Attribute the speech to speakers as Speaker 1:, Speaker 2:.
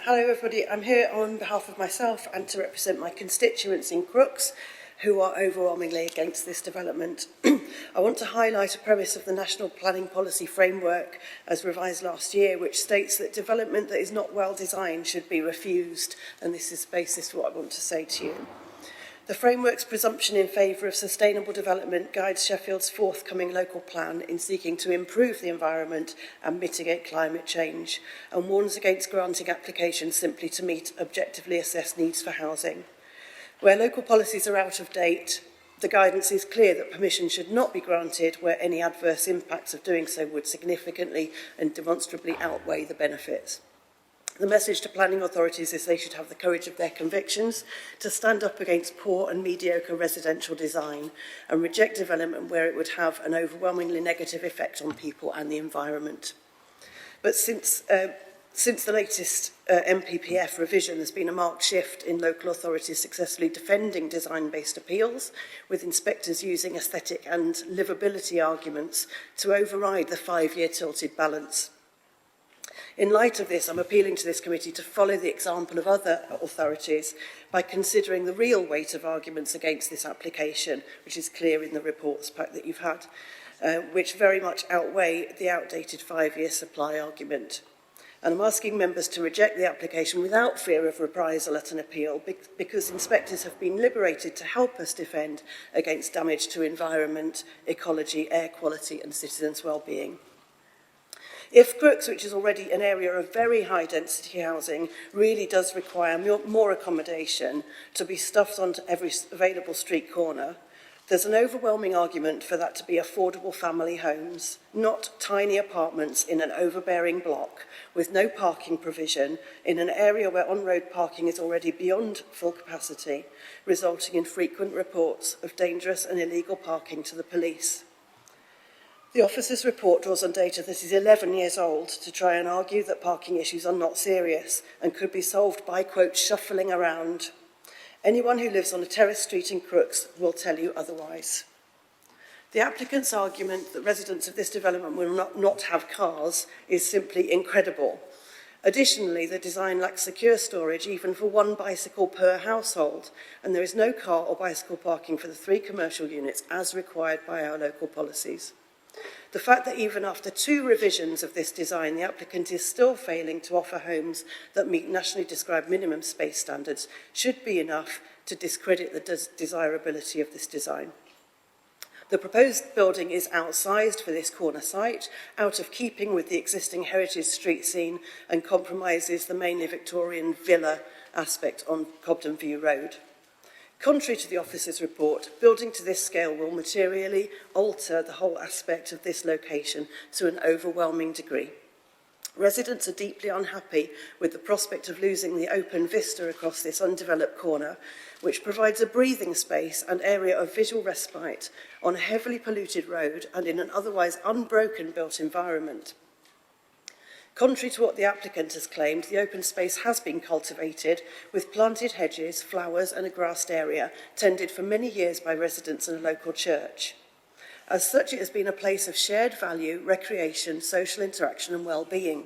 Speaker 1: Hello everybody, I'm here on behalf of myself and to represent my constituents in Crookes who are overwhelmingly against this development. I want to highlight a premise of the National Planning Policy Framework as revised last year, which states that development that is not well designed should be refused, and this is the basis for what I want to say to you. The framework's presumption in favour of sustainable development guides Sheffield's forthcoming local plan in seeking to improve the environment and mitigate climate change, and warns against granting applications simply to meet objectively assessed needs for housing. Where local policies are out of date, the guidance is clear that permission should not be granted where any adverse impacts of doing so would significantly and demonstrably outweigh the benefits. The message to planning authorities is they should have the courage of their convictions to stand up against poor and mediocre residential design and reject development where it would have an overwhelmingly negative effect on people and the environment. But since the latest MPPF revision, there's been a marked shift in local authorities successfully defending design-based appeals, with inspectors using aesthetic and livability arguments to override the 5-year tilted balance. In light of this, I'm appealing to this committee to follow the example of other authorities by considering the real weight of arguments against this application, which is clear in the reports pack that you've had, which very much outweigh the outdated 5-year supply argument. And I'm asking members to reject the application without fear of reprisal at an appeal, because inspectors have been liberated to help us defend against damage to environment, ecology, air quality and citizens' well-being. If Crookes, which is already an area of very high density housing, really does require more accommodation to be stuffed onto every available street corner, there's an overwhelming argument for that to be affordable family homes, not tiny apartments in an overbearing block with no parking provision in an area where on-road parking is already beyond full capacity, resulting in frequent reports of dangerous and illegal parking to the police. The officer's report draws on data that is 11 years old to try and argue that parking issues are not serious and could be solved by, quote, shuffling around. Anyone who lives on a terrace street in Crookes will tell you otherwise. The applicant's argument that residents of this development will not have cars is simply incredible. Additionally, the design lacks secure storage even for one bicycle per household, and there is no car or bicycle parking for the 3 commercial units as required by our local policies. The fact that even after 2 revisions of this design, the applicant is still failing to offer homes that meet nationally described minimum space standards should be enough to discredit the desirability of this design. The proposed building is outsized for this corner site, out of keeping with the existing heritage street scene, and compromises the mainly Victorian villa aspect on Cobden View Road. Contrary to the officer's report, building to this scale will materially alter the whole aspect of this location to an overwhelming degree. Residents are deeply unhappy with the prospect of losing the open vista across this undeveloped corner, which provides a breathing space and area of visual respite on a heavily polluted road and in an otherwise unbroken built environment. Contrary to what the applicant has claimed, the open space has been cultivated with planted hedges, flowers and a grassed area tended for many years by residents and a local church. As such, it has been a place of shared value, recreation, social interaction and well-being.